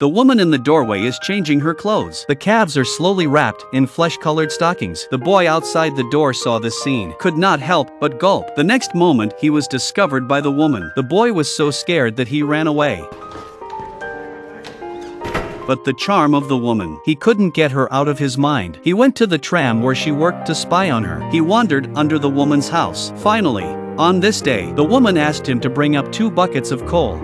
The woman in the doorway is changing her clothes. The calves are slowly wrapped in flesh-colored stockings. The boy outside the door saw this scene, could not help but gulp. The next moment he was discovered by the woman. The boy was so scared that he ran away. But the charm of the woman, he couldn't get her out of his mind. He went to the tram where she worked to spy on her. He wandered under the woman's house. Finally, on this day, the woman asked him to bring up 2 buckets of coal.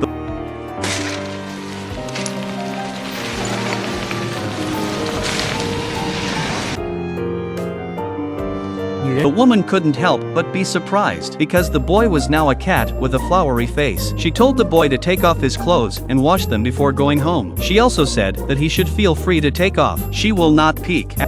The woman couldn't help but be surprised, because the boy was now a cat with a flowery face. She told the boy to take off his clothes and wash them before going home. She also said that he should feel free to take off. She will not peek.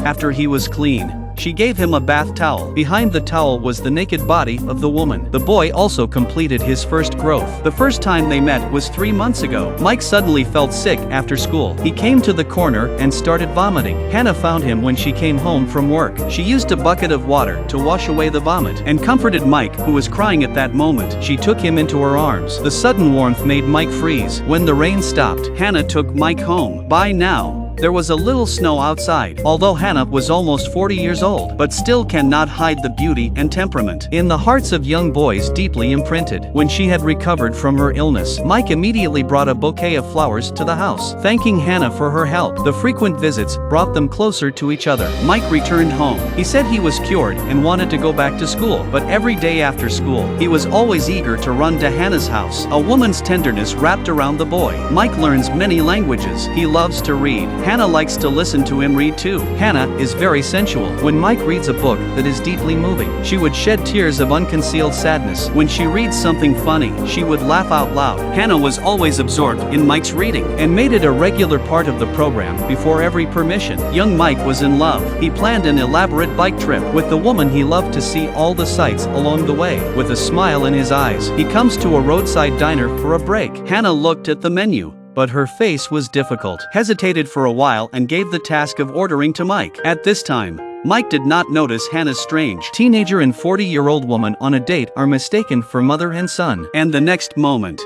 After he was clean, she gave him a bath towel. Behind the towel was the naked body of the woman. The boy also completed his first growth. The first time they met was 3 months ago. Mike suddenly felt sick after school. He came to the corner and started vomiting. Hannah found him when she came home from work. She used a bucket of water to wash away the vomit and comforted Mike, who was crying at that moment. She took him into her arms. The sudden warmth made Mike freeze. When the rain stopped, Hannah took Mike home. By now, there was a little snow outside. Although Hannah was almost 40 years old, but still cannot hide the beauty and temperament in the hearts of young boys deeply imprinted. When she had recovered from her illness, Mike immediately brought a bouquet of flowers to the house, thanking Hannah for her help. The frequent visits brought them closer to each other. Mike returned home. He said he was cured and wanted to go back to school, but every day after school, he was always eager to run to Hannah's house. A woman's tenderness wrapped around the boy. Mike learns many languages. He loves to read. Hannah likes to listen to him read too. Hannah is very sensual. When Mike reads a book that is deeply moving, she would shed tears of unconcealed sadness. When she reads something funny, she would laugh out loud. Hannah was always absorbed in Mike's reading and made it a regular part of the program before every permission. Young Mike was in love. He planned an elaborate bike trip with the woman he loved to see all the sights along the way. With a smile in his eyes, he comes to a roadside diner for a break. Hannah looked at the menu, but her face was difficult, hesitated for a while and gave the task of ordering to Mike. At this time, Mike did not notice Hannah's strange teenager and 40-year-old woman on a date are mistaken for mother and son. And the next moment,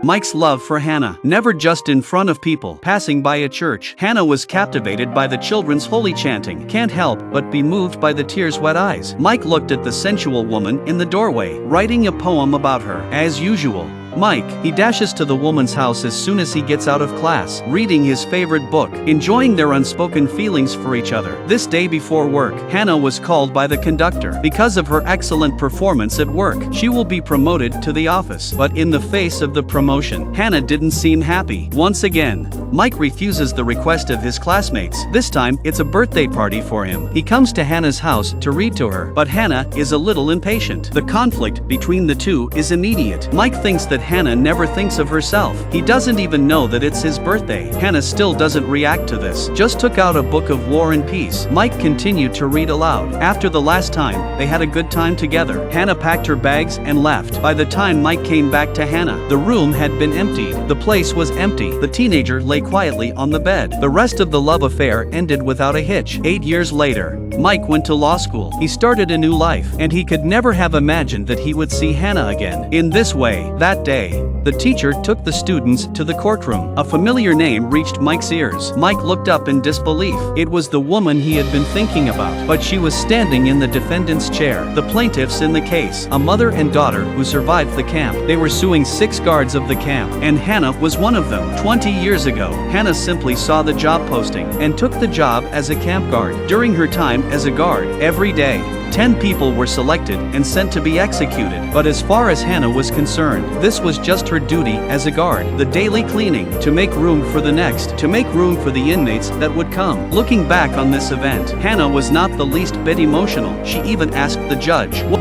Mike's love for Hannah, never just in front of people, passing by a church. Hannah was captivated by the children's holy chanting, can't help but be moved by the tears-wet eyes. Mike looked at the sensual woman in the doorway, writing a poem about her. As usual, Mike, he dashes to the woman's house as soon as he gets out of class, reading his favorite book, enjoying their unspoken feelings for each other. This day before work, Hannah was called by the conductor. Because of her excellent performance at work, she will be promoted to the office. But in the face of the promotion, Hannah didn't seem happy. Once again, Mike refuses the request of his classmates. This time, it's a birthday party for him. He comes to Hannah's house to read to her, but Hannah is a little impatient. The conflict between the two is immediate. Mike thinks that Hannah never thinks of herself. He doesn't even know that it's his birthday. Hannah still doesn't react to this. Just took out a book of War and Peace. Mike continued to read aloud. After the last time, they had a good time together. Hannah packed her bags and left. By the time Mike came back to Hannah, the room had been emptied. The place was empty. The teenager lay quietly on the bed. The rest of the love affair ended without a hitch. 8 years later, Mike went to law school. He started a new life, and he could never have imagined that he would see Hannah again. In this way, that day, the teacher took the students to the courtroom. A familiar name reached Mike's ears. Mike looked up in disbelief. It was the woman he had been thinking about, but she was standing in the defendant's chair. The plaintiffs in the case, a mother and daughter who survived the camp. They were suing 6 guards of the camp, and Hannah was one of them. 20 years ago, Hannah simply saw the job posting and took the job as a camp guard. During her time as a guard, every day, 10 people were selected and sent to be executed. But as far as Hannah was concerned, this was just her duty as a guard. The daily cleaning, to make room for the next, to make room for the inmates that would come. Looking back on this event, Hannah was not the least bit emotional. She even asked the judge, What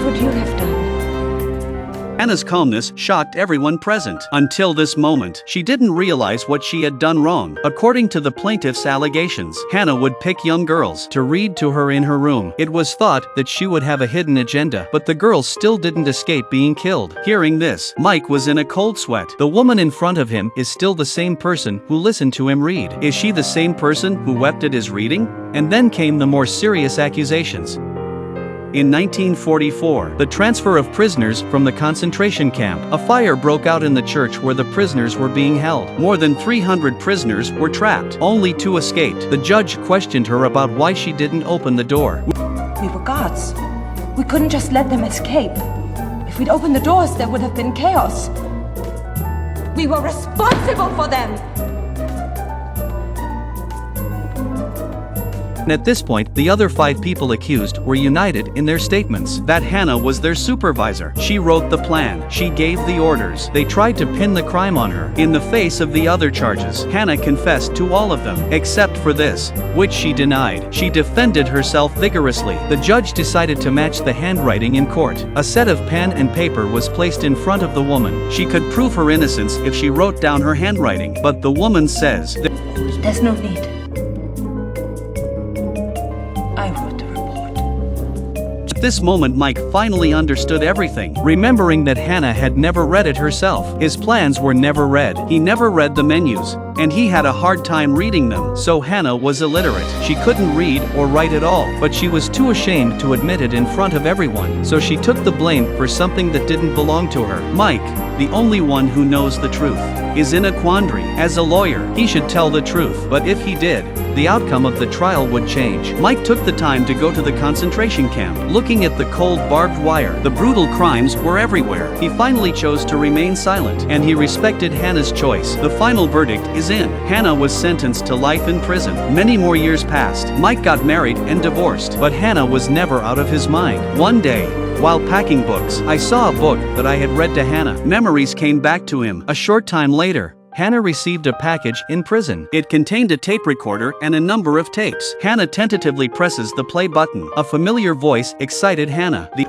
would you have done? Hannah's calmness shocked everyone present. Until this moment, she didn't realize what she had done wrong. According to the plaintiff's allegations, Hannah would pick young girls to read to her in her room. It was thought that she would have a hidden agenda, but the girls still didn't escape being killed. Hearing this, Mike was in a cold sweat. The woman in front of him is still the same person who listened to him read. Is she the same person who wept at his reading? And then came the more serious accusations. In 1944, the transfer of prisoners from the concentration camp, a fire broke out in the church where the prisoners were being held. More than 300 prisoners were trapped. Only 2 escaped. The judge questioned her about why she didn't open the door. We were guards. We couldn't just let them escape. If we'd opened the doors, there would have been chaos. We were responsible for them! At this point, the other 5 people accused were united in their statements that Hannah was their supervisor. She wrote the plan. She gave the orders. They tried to pin the crime on her. In the face of the other charges, Hannah confessed to all of them, except for this, which she denied. She defended herself vigorously. The judge decided to match the handwriting in court. A set of pen and paper was placed in front of the woman. She could prove her innocence if she wrote down her handwriting, but the woman says, There's no need. I wrote the report. At this moment Mike finally understood everything, remembering that Hannah had never read it herself. His plans were never read. He never read the menus, and he had a hard time reading them. So Hannah was illiterate. She couldn't read or write at all, but she was too ashamed to admit it in front of everyone. So she took the blame for something that didn't belong to her. Mike, the only one who knows the truth, is in a quandary. As a lawyer, he should tell the truth, but if he did, the outcome of the trial would change. Mike took the time to go to the concentration camp. Looking at the cold barbed wire, the brutal crimes were everywhere. He finally chose to remain silent, and he respected Hannah's choice. The final verdict is in. Hannah was sentenced to life in prison. Many more years passed. Mike got married and divorced, but Hannah was never out of his mind. One day, while packing books, I saw a book that I had read to Hannah. Memories came back to him. A short time later, Hannah received a package in prison. It contained a tape recorder and a number of tapes. Hannah tentatively presses the play button. A familiar voice excited Hannah. The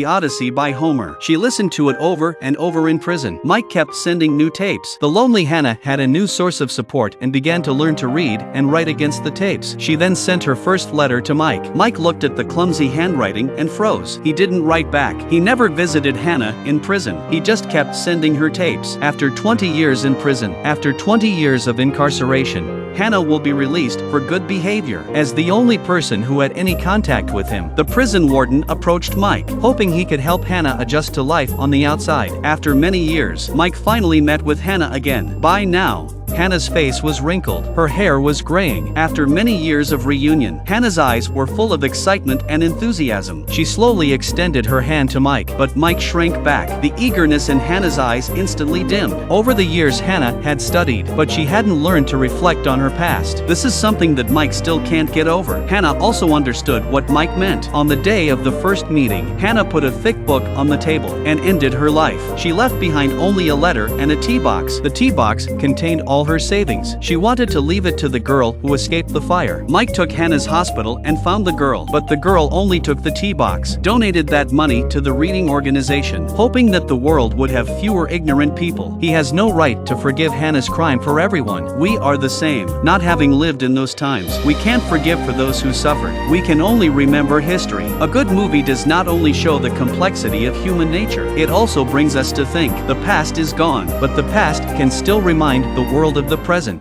Odyssey by Homer. She listened to it over and over in prison. Mike kept sending new tapes. The lonely Hannah had a new source of support and began to learn to read and write against the tapes. She then sent her first letter to Mike. Mike looked at the clumsy handwriting and froze. He didn't write back. He never visited Hannah in prison. He just kept sending her tapes. After 20 years in prison, after 20 years of incarceration, Hannah will be released for good behavior. As the only person who had any contact with him, the prison warden approached Mike, hoping he could help Hannah adjust to life on the outside. After many years, Mike finally met with Hannah again. By now, Hannah's face was wrinkled. Her hair was graying. After many years of reunion, Hannah's eyes were full of excitement and enthusiasm. She slowly extended her hand to Mike, but Mike shrank back. The eagerness in Hannah's eyes instantly dimmed. Over the years Hannah had studied, but she hadn't learned to reflect on her past. This is something that Mike still can't get over. Hannah also understood what Mike meant. On the day of the first meeting, Hannah put a thick book on the table and ended her life. She left behind only a letter and a tea box. The tea box contained all her savings. She wanted to leave it to the girl who escaped the fire. Mike took Hannah's hospital and found the girl, but the girl only took the tea box, donated that money to the reading organization, hoping that the world would have fewer ignorant people. He has no right to forgive Hannah's crime for everyone. We are the same, not having lived in those times. We can't forgive for those who suffered. We can only remember history. A good movie does not only show the complexity of human nature, it also brings us to think. The past is gone, but the past can still remind the world of the present.